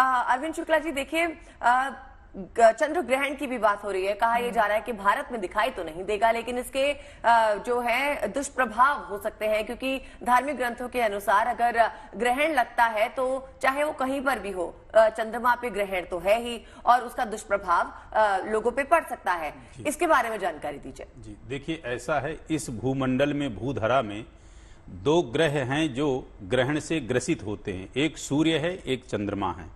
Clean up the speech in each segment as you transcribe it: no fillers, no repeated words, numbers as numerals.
अरविंद शुक्ला जी, देखिए चंद्र ग्रहण की भी बात हो रही है। कहा यह जा रहा है कि भारत में दिखाई तो नहीं देगा, लेकिन इसके जो है दुष्प्रभाव हो सकते हैं, क्योंकि धार्मिक ग्रंथों के अनुसार अगर ग्रहण लगता है तो चाहे वो कहीं पर भी हो, चंद्रमा पे ग्रहण तो है ही और उसका दुष्प्रभाव लोगों पे पड़ सकता है। इसके बारे में जानकारी दीजिए। जी देखिए, ऐसा है, इस भूमंडल में, भूधरा में 2 ग्रह हैं जो ग्रहण से ग्रसित होते हैं। एक सूर्य है, एक चंद्रमा है।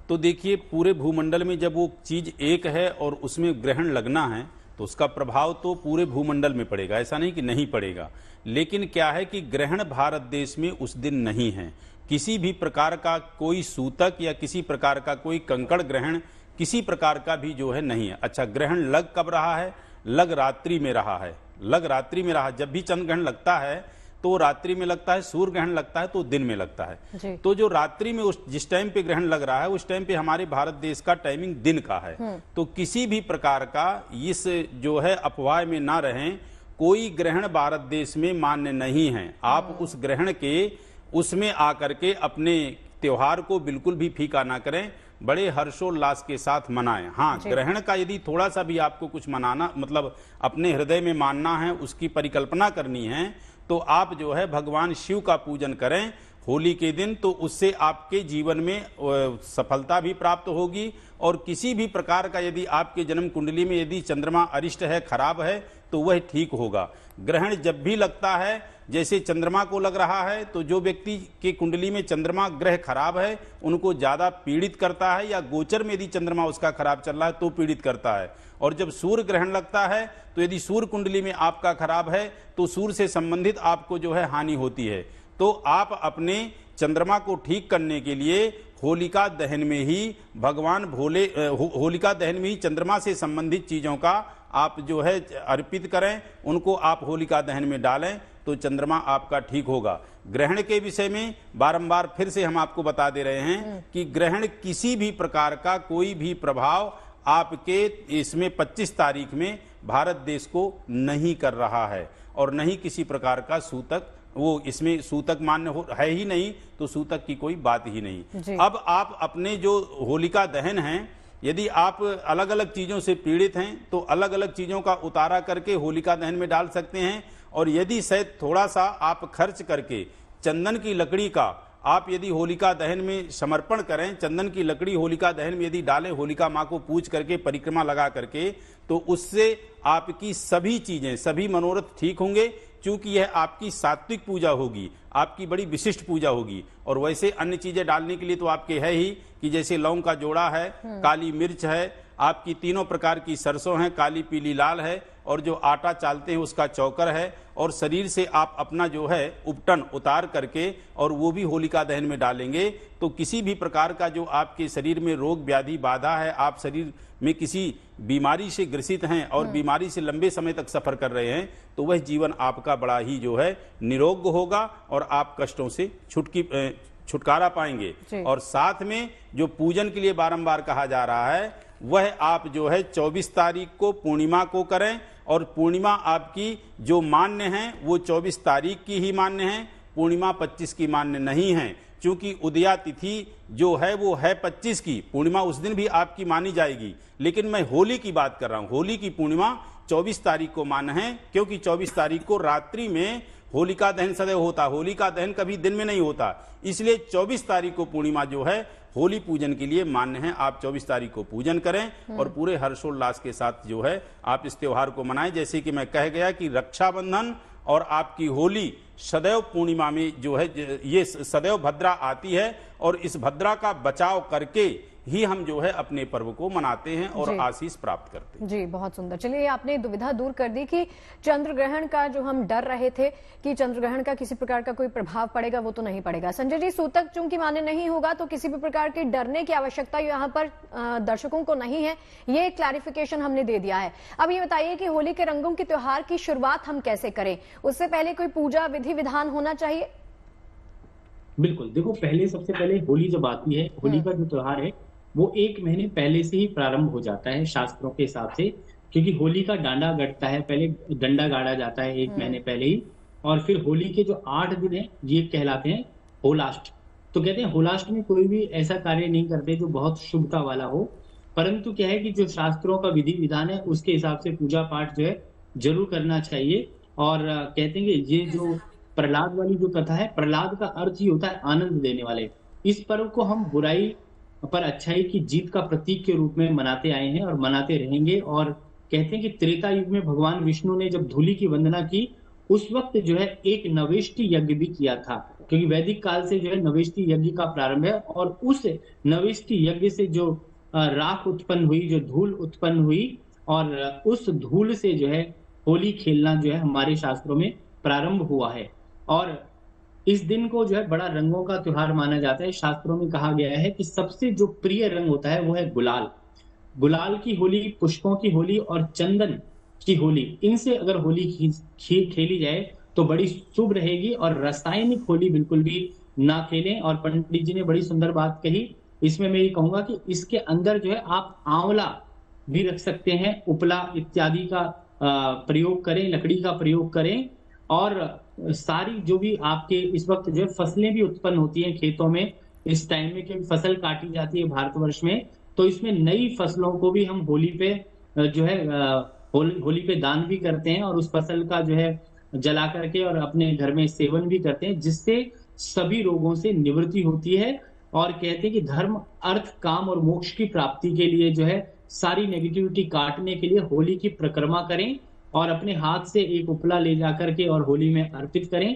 तो देखिए, पूरे भूमंडल में जब वो चीज एक है और उसमें ग्रहण लगना है तो उसका प्रभाव तो पूरे भूमंडल में पड़ेगा, ऐसा नहीं कि नहीं पड़ेगा। लेकिन क्या है कि ग्रहण भारत देश में उस दिन नहीं है। किसी भी प्रकार का कोई सूतक या किसी प्रकार का कोई कंकड़ ग्रहण किसी प्रकार का भी जो है नहीं है। अच्छा, ग्रहण लग कब रहा है? लग रात्रि में रहा है। लग रात्रि में रहा। जब भी चंद्र ग्रहण लगता है तो रात्रि में लगता है, सूर्य ग्रहण लगता है तो दिन में लगता है। तो जो रात्रि में जिस टाइम पे ग्रहण लग रहा है उस टाइम पे हमारे भारत देश का टाइमिंग दिन का है। तो किसी भी प्रकार का इस जो है अफवाह में ना रहें। कोई ग्रहण भारत देश में मान्य नहीं है। आप उस ग्रहण के उसमें आकर के अपने त्योहार को बिल्कुल भी फीका ना करें, बड़े हर्षोल्लास के साथ मनाएं। हाँ, ग्रहण का यदि थोड़ा सा भी आपको कुछ मनाना, मतलब अपने हृदय में मानना है, उसकी परिकल्पना करनी है, तो आप जो है भगवान शिव का पूजन करें होली के दिन। तो उससे आपके जीवन में सफलता भी प्राप्त होगी। और किसी भी प्रकार का यदि आपके जन्म कुंडली में यदि चंद्रमा अरिष्ट है, खराब है, तो वह ठीक होगा। ग्रहण जब भी लगता है, जैसे चंद्रमा को लग रहा है, तो जो व्यक्ति के कुंडली में चंद्रमा ग्रह खराब है उनको ज्यादा पीड़ित करता है, या गोचर में यदि चंद्रमा उसका खराब चल रहा है तो पीड़ित करता है। और जब सूर्य ग्रहण लगता है तो यदि सूर्य कुंडली में आपका खराब है तो सूर्य से संबंधित आपको जो है हानि होती है। तो आप अपने चंद्रमा को ठीक करने के लिए होलिका दहन में ही भगवान भोले होलिका दहन में ही चंद्रमा से संबंधित चीजों का आप जो है अर्पित करें, उनको आप होलिका दहन में डालें, तो चंद्रमा आपका ठीक होगा। ग्रहण के विषय में बारंबार फिर से हम आपको बता दे रहे हैं कि ग्रहण किसी भी प्रकार का कोई भी प्रभाव आपके इसमें 25 तारीख में भारत देश को नहीं कर रहा है। और नहीं किसी प्रकार का सूतक, वो इसमें सूतक मान्य है ही नहीं, तो सूतक की कोई बात ही नहीं। अब आप अपने जो होलिका दहन है, यदि आप अलग अलग चीजों से पीड़ित हैं तो अलग अलग चीजों का उतारा करके होलिका दहन में डाल सकते हैं। और यदि शायद थोड़ा सा आप खर्च करके चंदन की लकड़ी का आप यदि होलिका दहन में समर्पण करें, चंदन की लकड़ी होलिका दहन में यदि डालें, होलिका माँ को पूज करके परिक्रमा लगा करके, तो उससे आपकी सभी चीजें, सभी मनोरथ ठीक होंगे। क्योंकि यह आपकी सात्विक पूजा होगी, आपकी बड़ी विशिष्ट पूजा होगी। और वैसे अन्य चीजें डालने के लिए तो आपके है ही, कि जैसे लौंग का जोड़ा है, काली मिर्च है, आपकी 3 प्रकार की सरसों है, काली पीली लाल है, और जो आटा चालते हैं उसका चौकर है। और शरीर से आप अपना जो है उपटन उतार करके और वो भी होलिका दहन में डालेंगे, तो किसी भी प्रकार का जो आपके शरीर में रोग व्याधि बाधा है, आप शरीर में किसी बीमारी से ग्रसित हैं और बीमारी से लंबे समय तक सफर कर रहे हैं, तो वह जीवन आपका बड़ा ही जो है निरोग होगा और आप कष्टों से छुटकारा पाएंगे। और साथ में जो पूजन के लिए बारंबार कहा जा रहा है, वह आप जो है 24 तारीख को पूर्णिमा को करें। और पूर्णिमा आपकी जो मान्य है वो 24 तारीख की ही मान्य है, पूर्णिमा 25 की मान्य नहीं है। क्योंकि उदया तिथि जो है वो है 25 की, पूर्णिमा उस दिन भी आपकी मानी जाएगी। लेकिन मैं होली की बात कर रहा हूं, होली की पूर्णिमा 24 तारीख को मान्य है, क्योंकि 24 तारीख को रात्रि में होलिका दहन सदैव होता, होलिका दहन कभी दिन में नहीं होता। इसलिए 24 तारीख को पूर्णिमा जो है होली पूजन के लिए मान्य है। आप 24 तारीख को पूजन करें और पूरे हर्षोल्लास के साथ जो है आप इस त्योहार को मनाएं। जैसे कि मैं कह गया कि रक्षाबंधन और आपकी होली सदैव पूर्णिमा में जो है, ये सदैव भद्रा आती है, और इस भद्रा का बचाव करके ही हम जो है अपने पर्व को मनाते हैं और आशीष प्राप्त करते हैं। जी, बहुत सुंदर। चलिए, आपने दुविधा दूर कर दी कि चंद्र ग्रहण का जो हम डर रहे थे कि चंद्र ग्रहण का किसी प्रकार का कोई प्रभाव पड़ेगा, वो तो नहीं पड़ेगा। संजय जी, सूतक चूंकि मान्य नहीं होगा तो किसी भी प्रकार के डरने की आवश्यकता यहाँ पर दर्शकों को नहीं है, ये क्लैरिफिकेशन हमने दे दिया है। अब ये बताइए कि होली के रंगों के त्योहार की शुरुआत हम कैसे करें? उससे पहले कोई पूजा विधि विधान होना चाहिए? बिल्कुल, देखो, सबसे पहले होली जब आती है, होली का जो त्योहार है वो 1 महीने पहले से ही प्रारंभ हो जाता है शास्त्रों के हिसाब से। क्योंकि होली का डांडा गड़ता है, पहले डंडा गाड़ा जाता है 1 महीने पहले ही। और फिर होली के जो 8 दिन है ये कहलाते हैं होलाष्ट। तो कहते हैं होलाष्टमी कोई भी ऐसा कार्य नहीं करते जो बहुत शुभता वाला हो, परंतु क्या है कि जो शास्त्रों का विधि विधान है उसके हिसाब से पूजा पाठ जो है जरूर करना चाहिए। और कहते हैं कि ये जो प्रहलाद वाली जो कथा है, प्रहलाद का अर्थ ही होता है आनंद देने वाले। इस पर्व को हम बुराई पर अच्छाई की जीत का प्रतीक के रूप में मनाते आए हैं और मनाते रहेंगे। और कहते हैं कि त्रेता युग में भगवान विष्णु ने जब धूलि की वंदना की, उस वक्त जो है एक नवेष्टि यज्ञ भी किया था, क्योंकि वैदिक काल से जो है नवेष्टि यज्ञ का प्रारंभ है। और उस नवेष्टि यज्ञ से जो राख उत्पन्न हुई, जो धूल उत्पन्न हुई, और उस धूल से जो है होली खेलना जो है हमारे शास्त्रों में प्रारंभ हुआ है। और इस दिन को जो है बड़ा रंगों का त्योहार माना जाता है। शास्त्रों में कहा गया है कि सबसे जो प्रिय रंग होता है वो है गुलाल। गुलाल की होली, पुष्पों की होली और चंदन की होली, इनसे अगर होली खेली जाए तो बड़ी शुभ रहेगी। और रासायनिक होली बिल्कुल भी ना खेलें। और पंडित जी ने बड़ी सुंदर बात कही, इसमें मैं ये कहूंगा कि इसके अंदर जो है आप आंवला भी रख सकते हैं, उपला इत्यादि का प्रयोग करें, लकड़ी का प्रयोग करें। और सारी जो भी आपके इस वक्त जो है फसलें भी उत्पन्न होती हैं खेतों में इस टाइम में, क्योंकि फसल काटी जाती है भारतवर्ष में, तो इसमें नई फसलों को भी हम होली पे जो है होली पे दान भी करते हैं और उस फसल का जो है जला करके और अपने घर में सेवन भी करते हैं, जिससे सभी रोगों से निवृत्ति होती है। और कहते हैं कि धर्म, अर्थ, काम और मोक्ष की प्राप्ति के लिए जो है सारी नेगेटिविटी काटने के लिए होली की परिक्रमा करें और अपने हाथ से एक उपला ले जाकर के और होली में अर्पित करें।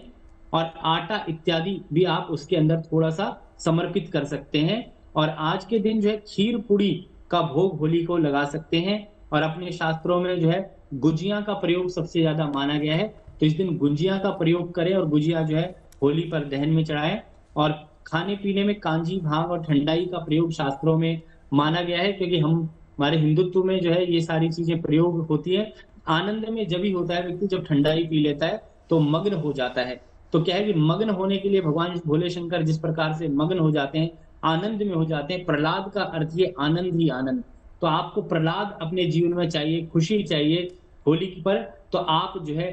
और आटा इत्यादि भी आप उसके अंदर थोड़ा सा समर्पित कर सकते हैं। और आज के दिन जो है खीर पूड़ी का भोग होली को लगा सकते हैं। और अपने शास्त्रों में जो है गुजिया का प्रयोग सबसे ज्यादा माना गया है, तो इस दिन गुजिया का प्रयोग करें और गुजिया जो है होली पर दहन में चढ़ाएं। और खाने पीने में कांजी, भांग और ठंडाई का प्रयोग शास्त्रों में माना गया है, क्योंकि हमारे हिंदुत्व में जो है ये सारी चीजें प्रयोग होती है। आनंद में जब ही होता है व्यक्ति जब ठंडाई पी लेता है तो मग्न हो जाता है। तो क्या है कि मग्न होने के लिए भगवान भोले शंकर जिस प्रकार से मग्न हो जाते हैं, आनंद में हो जाते हैं, प्रहलाद का अर्थ ये आनंद ही आनंद। तो आपको प्रहलाद अपने जीवन में चाहिए, खुशी चाहिए होली पर, तो आप जो है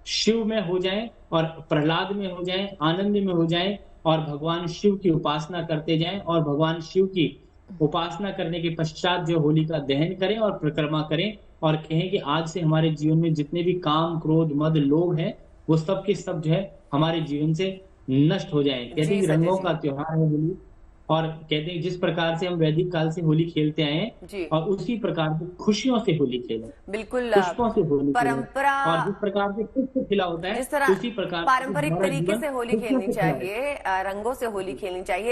शिव में हो जाएं और प्रहलाद में हो जाएं, आनंद में हो जाएं और भगवान शिव की उपासना करते जाएं। और भगवान शिव की उपासना करने के पश्चात जो होली का दहन करें और परिक्रमा करें और कहें कि आज से हमारे जीवन में जितने भी काम, क्रोध, मद, लोभ हैं वो सब के सब जो है हमारे जीवन से नष्ट हो जाएं। कहते हैं कि रंगों का त्योहार है होली। और कहते हैं जिस प्रकार से हम वैदिक काल से होली खेलते आए हैं और उसी प्रकार से खुशियों से होली खेलें, बिल्कुल पुष्पों से होली परंपरा, और जिस प्रकार से पुष्प खिला होता है जिस तरह उसी प्रकार पारंपरिक तरीके से होली खेलनी चाहिए, रंगों से होली खेलनी चाहिए।